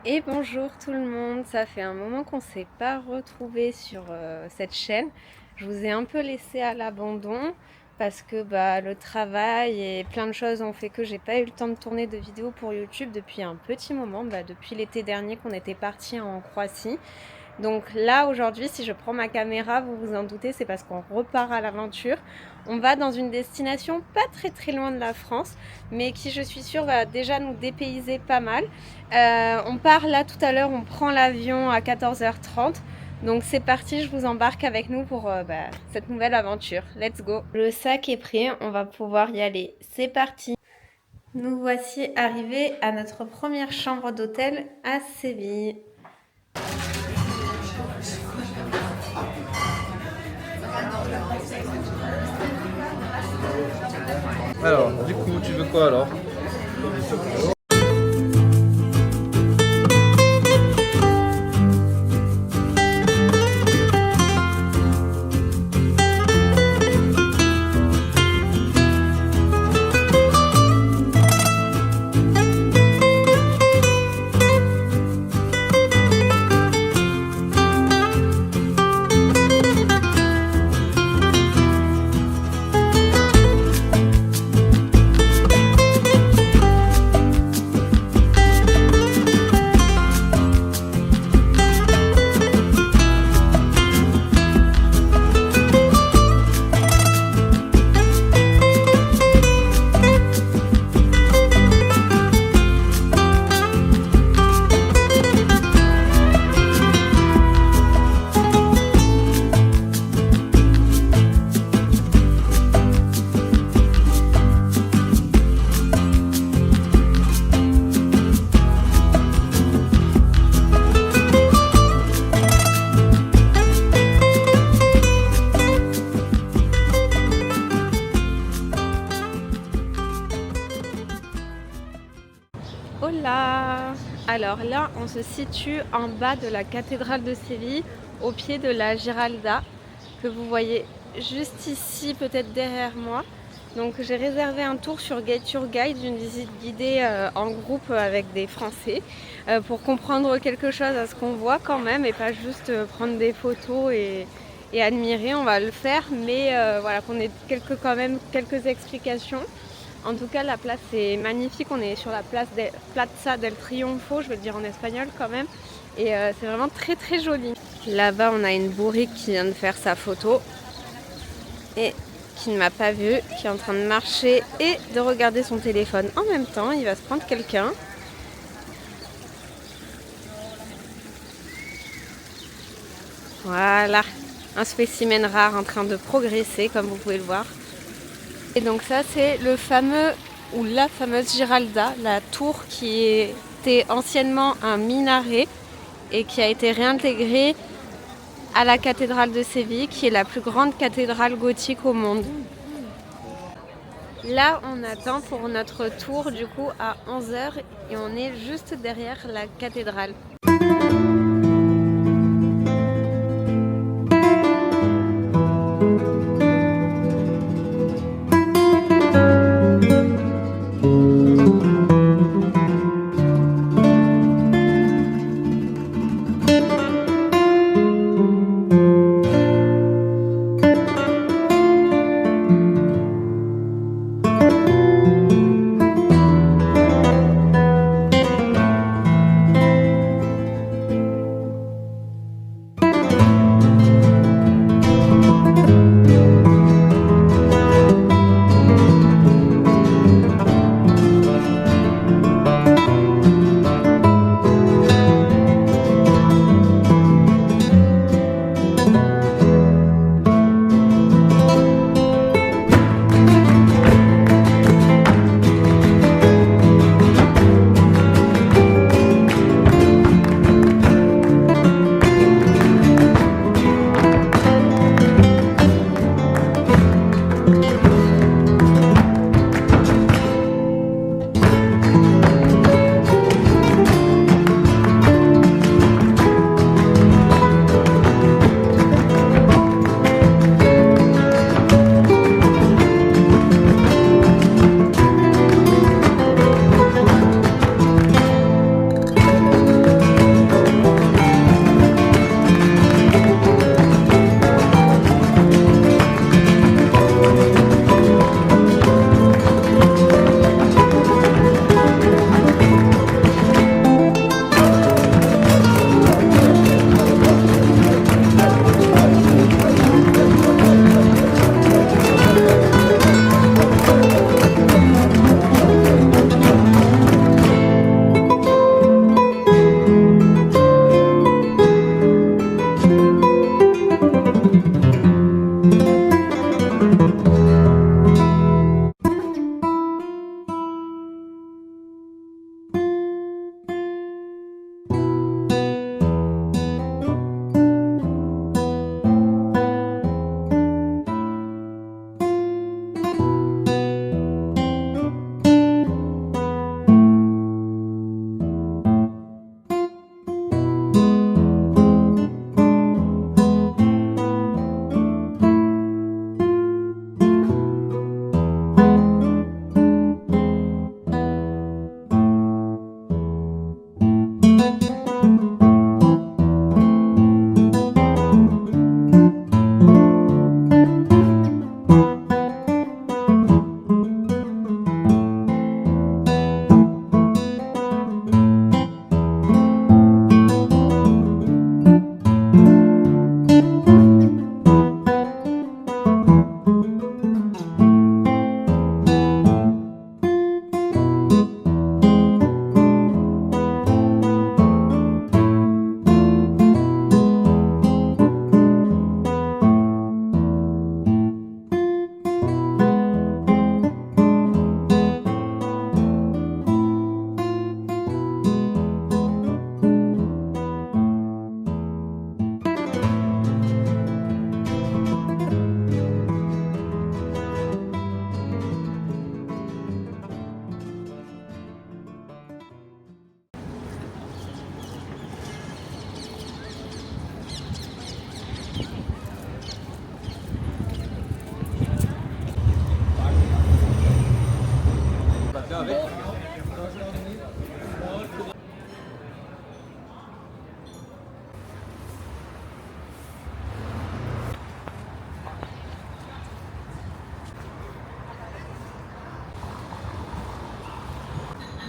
Et bonjour tout le monde, ça fait un moment qu'on ne s'est pas retrouvé sur cette chaîne. Je vous ai un peu laissé à l'abandon parce que le travail et plein de choses ont fait que j'ai pas eu le temps de tourner de vidéos pour YouTube depuis un petit moment, depuis l'été dernier qu'on était parti en Croatie. Donc là aujourd'hui, si je prends ma caméra, vous vous en doutez, c'est parce qu'on repart à l'aventure. On va dans une destination pas très loin de la France, mais qui je suis sûre va déjà nous dépayser pas mal. On part là tout à l'heure, on prend l'avion à 14h30. Donc c'est parti, je vous embarque avec nous pour cette nouvelle aventure. Let's go. Le sac est prêt, on va pouvoir y aller. C'est parti. Nous voici arrivés à notre première chambre d'hôtel à Séville. Alors, du coup, tu veux quoi alors? Hola! Alors là, on se situe en bas de la cathédrale de Séville, au pied de la Giralda, que vous voyez juste ici, peut-être derrière moi. Donc j'ai réservé un tour sur Get Your Guide, une visite guidée en groupe avec des Français, pour comprendre quelque chose à ce qu'on voit quand même, et pas juste prendre des photos et admirer. On va le faire, mais voilà, qu'on ait quand même quelques explications. En tout cas, la place est magnifique. On est sur la Plaza del Triunfo, je vais le dire en espagnol quand même. Et c'est vraiment très joli. Là-bas, on a une bourrique qui vient de faire sa photo et qui ne m'a pas vue, qui est en train de marcher et de regarder son téléphone en même temps. Il va se prendre quelqu'un. Voilà, un spécimen rare en train de progresser, comme vous pouvez le voir. Et donc ça, c'est le fameux ou la fameuse Giralda, la tour qui était anciennement un minaret et qui a été réintégrée à la cathédrale de Séville, qui est la plus grande cathédrale gothique au monde. Là, on attend pour notre tour du coup à 11h et on est juste derrière la cathédrale.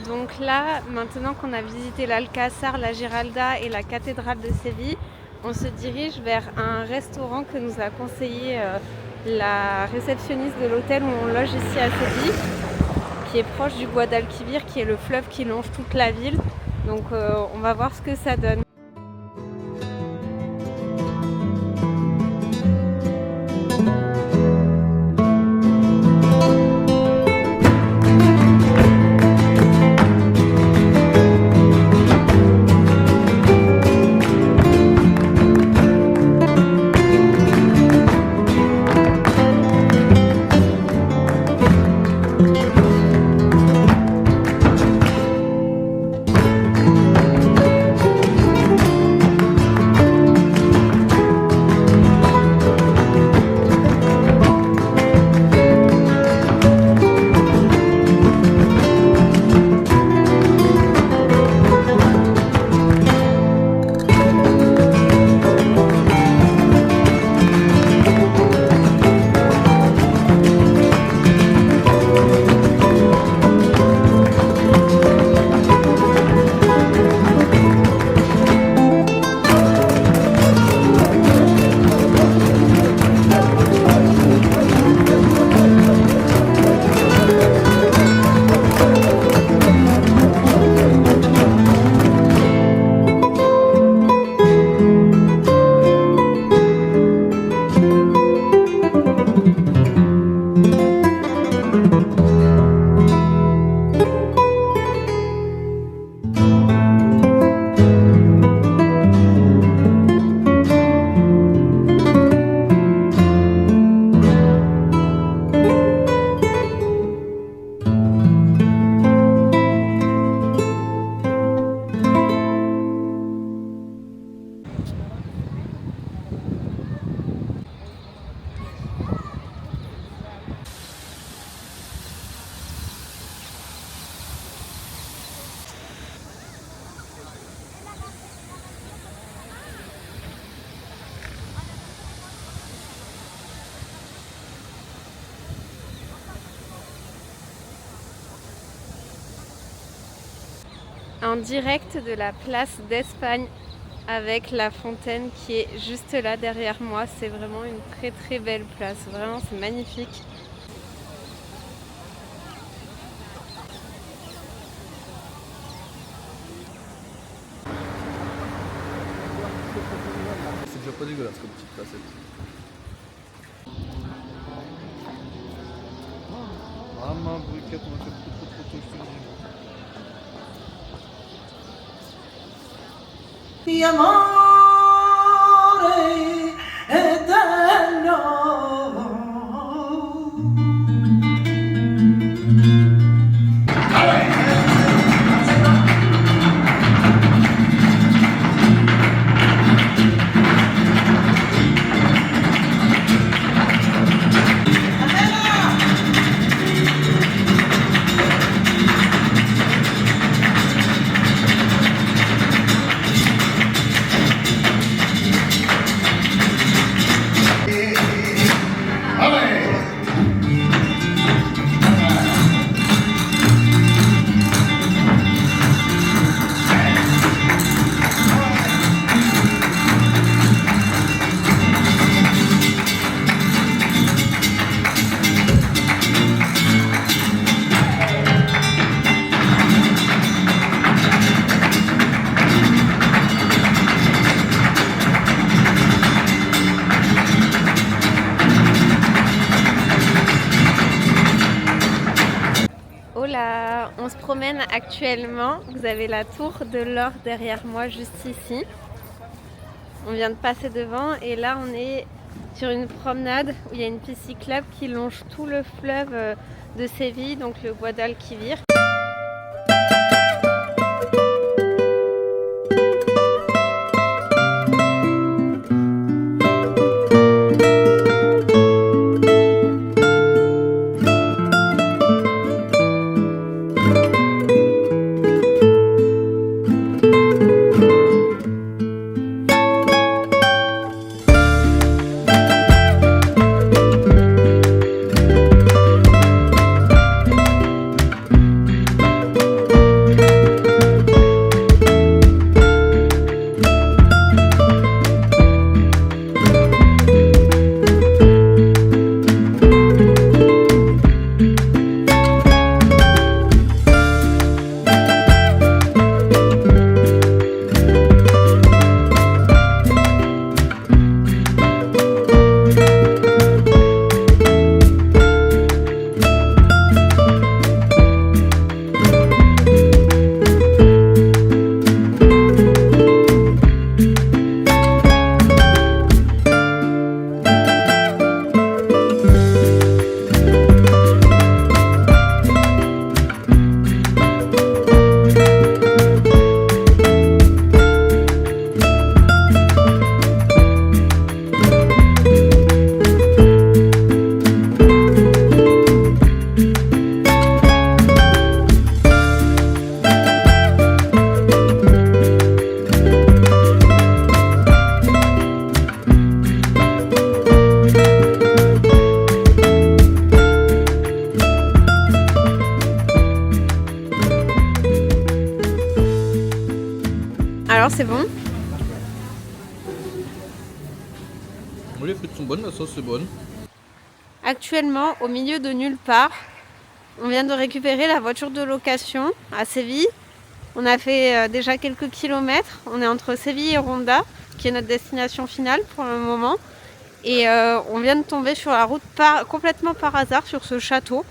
Donc là, maintenant qu'on a visité l'Alcázar, la Giralda et la cathédrale de Séville, on se dirige vers un restaurant que nous a conseillé la réceptionniste de l'hôtel où on loge ici à Séville, qui est proche du Guadalquivir, qui est le fleuve qui longe toute la ville. Donc on va voir ce que ça donne. En direct de la place d'Espagne avec la fontaine qui est juste là derrière moi. C'est vraiment une très très belle place, vraiment c'est magnifique. C'est déjà pas dégueulasse comme petite placette. Ah ma briquette, on a fait trop, je te le dis. Mi amore eterno. Hola, on se promène actuellement. Vous avez la tour de l'or derrière moi, juste ici. On vient de passer devant et là on est sur une promenade où il y a une piste cyclable qui longe tout le fleuve de Séville, donc le Guadalquivir. Alors c'est bon? Oui, les frites sont bonnes, la sauce est bonne. Actuellement, au milieu de nulle part, on vient de récupérer la voiture de location à Séville. On a fait déjà quelques kilomètres. On est entre Séville et Ronda, qui est notre destination finale pour le moment. Et on vient de tomber sur la route complètement par hasard sur ce château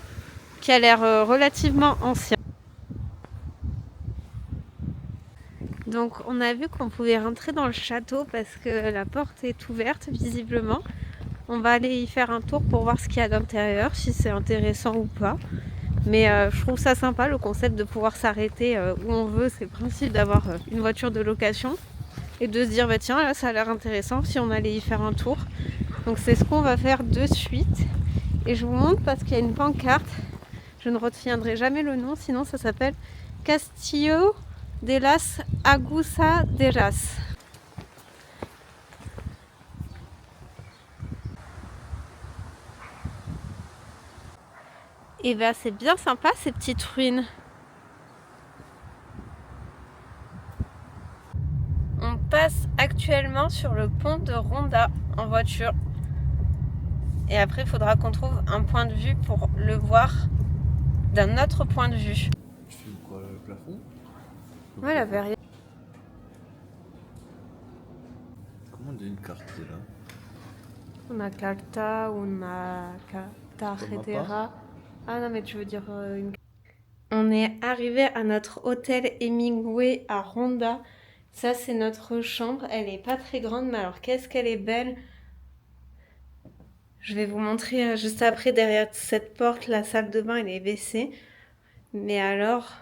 qui a l'air relativement ancien. Donc on a vu qu'on pouvait rentrer dans le château parce que la porte est ouverte visiblement. On va aller y faire un tour pour voir ce qu'il y a à l'intérieur, si c'est intéressant ou pas. Mais je trouve ça sympa le concept de pouvoir s'arrêter où on veut. C'est le principe d'avoir une voiture de location et de se dire bah tiens là ça a l'air intéressant si on allait y faire un tour. Donc c'est ce qu'on va faire de suite. Et je vous montre parce qu'il y a une pancarte. Je ne retiendrai jamais le nom, sinon ça s'appelle Castillo de las Agusaderas. Et ben c'est bien sympa ces petites ruines. On passe actuellement sur le pont de Ronda en voiture. Et après il faudra qu'on trouve un point de vue pour le voir d'un autre point de vue. Je fais quoi, le plafond? Ouais, la verrière. Comment on dit une carte là? Una carta, una tarjetera. Ah non, mais tu veux dire une. On est arrivé à notre hôtel Hemingway à Ronda. Ça, c'est notre chambre. Elle est pas très grande, mais alors qu'est-ce qu'elle est belle. Je vais vous montrer juste après, derrière cette porte, la salle de bain, elle est WC. Mais alors,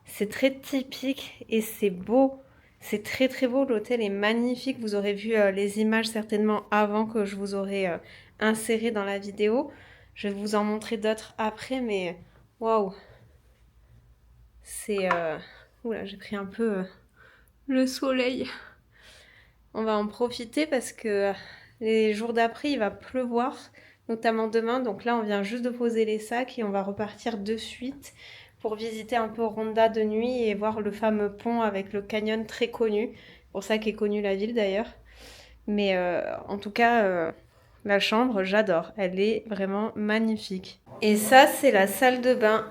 c'est très typique et c'est beau. C'est très très beau, l'hôtel est magnifique. Vous aurez vu les images certainement avant que je vous aurai inséré dans la vidéo. Je vais vous en montrer d'autres après, mais waouh! C'est... Oula, j'ai pris un peu le soleil. On va en profiter parce que les jours d'après, il va pleuvoir, notamment demain. Donc là, on vient juste de poser les sacs et on va repartir de suite pour visiter un peu Ronda de nuit et voir le fameux pont avec le canyon très connu. Pour ça qu'est connue la ville d'ailleurs. Mais en tout cas, la chambre, j'adore. Elle est vraiment magnifique. Et ça, c'est la salle de bain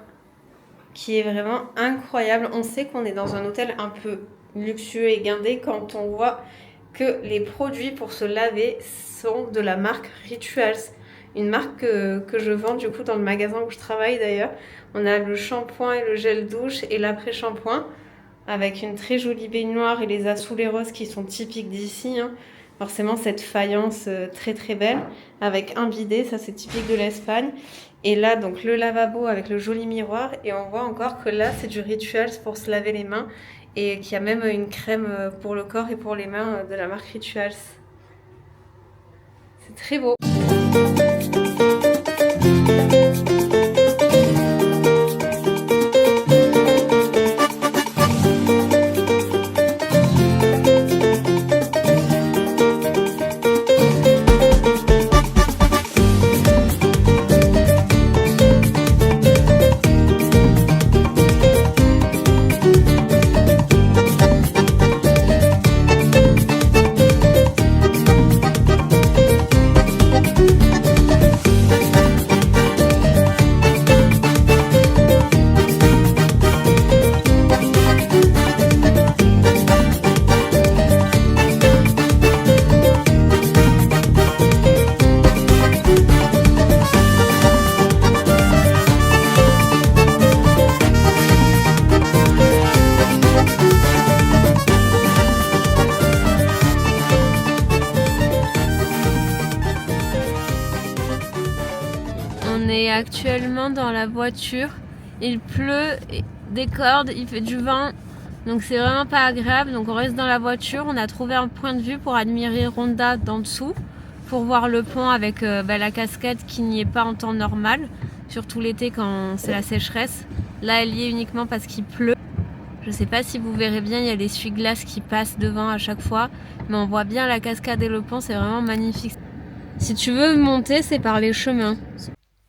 qui est vraiment incroyable. On sait qu'on est dans un hôtel un peu luxueux et guindé quand on voit que les produits pour se laver sont de la marque Rituals. Une marque que je vends du coup dans le magasin où je travaille d'ailleurs. On a le shampoing et le gel douche et l'après-shampoing avec une très jolie baignoire et les assoulés roses qui sont typiques d'ici. Hein. Forcément cette faïence très très belle avec un bidet, ça c'est typique de l'Espagne. Et là donc le lavabo avec le joli miroir et on voit encore que là c'est du Rituals pour se laver les mains et qu'il y a même une crème pour le corps et pour les mains de la marque Rituals. C'est très beau. On est actuellement dans la voiture, il pleut, des cordes, il fait du vent, donc c'est vraiment pas agréable. Donc on reste dans la voiture, on a trouvé un point de vue pour admirer Ronda d'en dessous, pour voir le pont avec la cascade qui n'y est pas en temps normal, surtout l'été quand c'est la sécheresse. Là elle y est uniquement parce qu'il pleut. Je sais pas si vous verrez bien, il y a l'essuie-glace qui passe devant à chaque fois, mais on voit bien la cascade et le pont, c'est vraiment magnifique. Si tu veux monter, c'est par les chemins.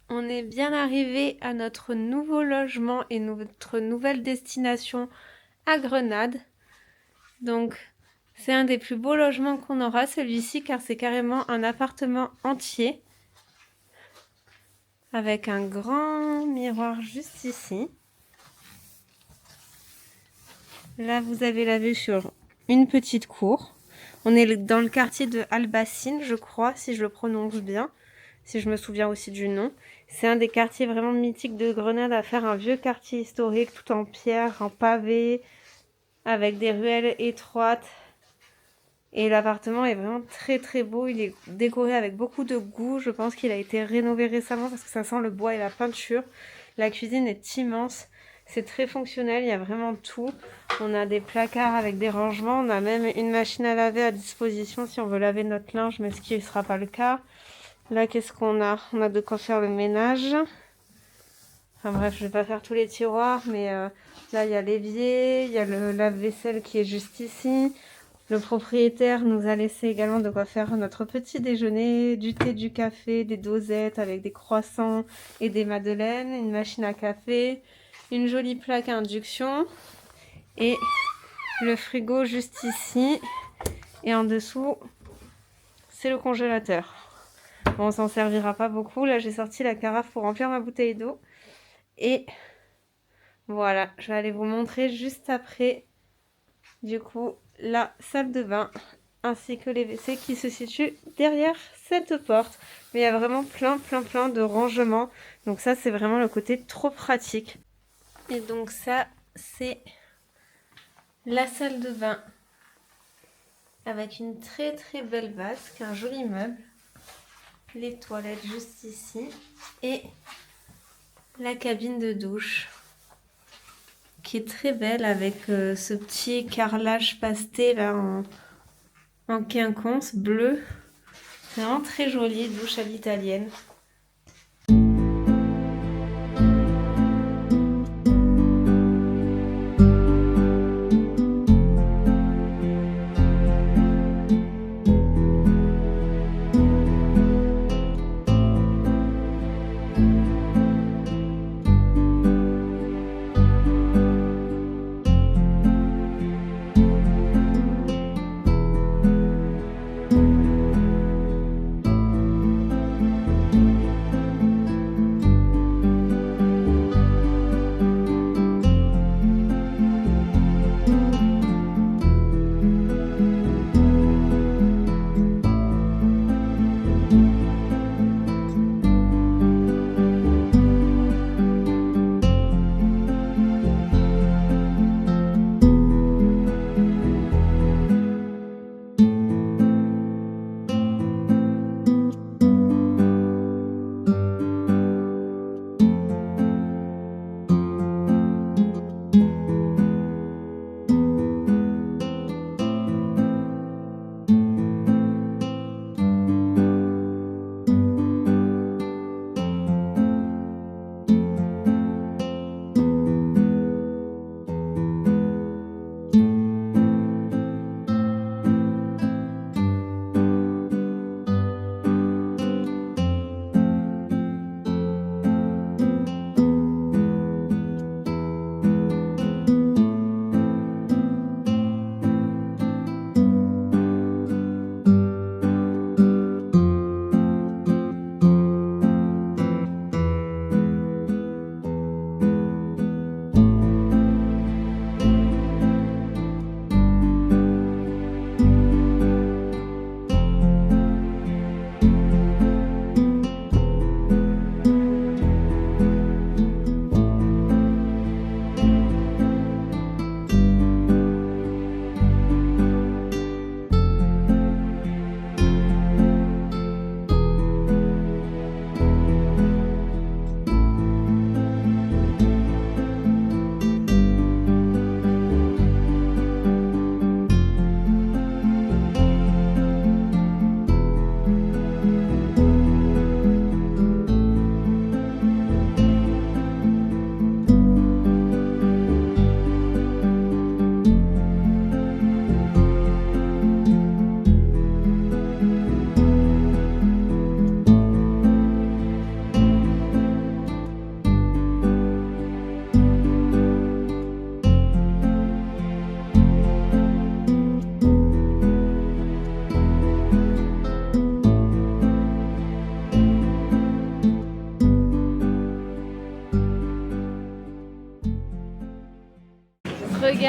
On est bien arrivé à notre nouveau logement et notre nouvelle destination à Grenade. Donc c'est un des plus beaux logements qu'on aura, celui-ci, car c'est carrément un appartement entier avec un grand miroir juste ici. Là, vous avez la vue sur une petite cour. On est dans le quartier de Albassine, je crois, si je le prononce bien, si je me souviens aussi du nom. C'est un des quartiers vraiment mythiques de Grenade, à faire un vieux quartier historique, tout en pierre, en pavé, avec des ruelles étroites. Et l'appartement est vraiment très très beau, il est décoré avec beaucoup de goût. Je pense qu'il a été rénové récemment parce que ça sent le bois et la peinture. La cuisine est immense. C'est très fonctionnel, il y a vraiment tout. On a des placards avec des rangements. On a même une machine à laver à disposition si on veut laver notre linge, mais ce qui ne sera pas le cas. Là, qu'est-ce qu'on a? On a de quoi faire le ménage. Enfin bref, je ne vais pas faire tous les tiroirs, mais là, il y a l'évier, il y a le lave-vaisselle qui est juste ici. Le propriétaire nous a laissé également de quoi faire notre petit déjeuner, du thé, du café, des dosettes avec des croissants et des madeleines, une machine à café, une jolie plaque à induction et le frigo juste ici. Et en dessous, c'est le congélateur. Bon, on s'en servira pas beaucoup. Là, j'ai sorti la carafe pour remplir ma bouteille d'eau. Et voilà, je vais aller vous montrer juste après, du coup, la salle de bain ainsi que les WC qui se situent derrière cette porte. Mais il y a vraiment plein de rangements. Donc ça, c'est vraiment le côté trop pratique. Et donc ça, c'est la salle de bain avec une très belle vasque, un joli meuble, les toilettes juste ici et la cabine de douche qui est très belle avec ce petit carrelage pastel là en quinconce bleu. C'est vraiment très joli, douche à l'italienne.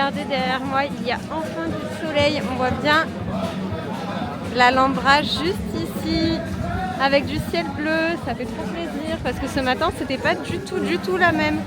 regardez derrière moi, il y a enfin du soleil. On voit bien l'Alhambra juste ici, avec du ciel bleu. Ça fait trop plaisir parce que ce matin, c'était pas du tout la même.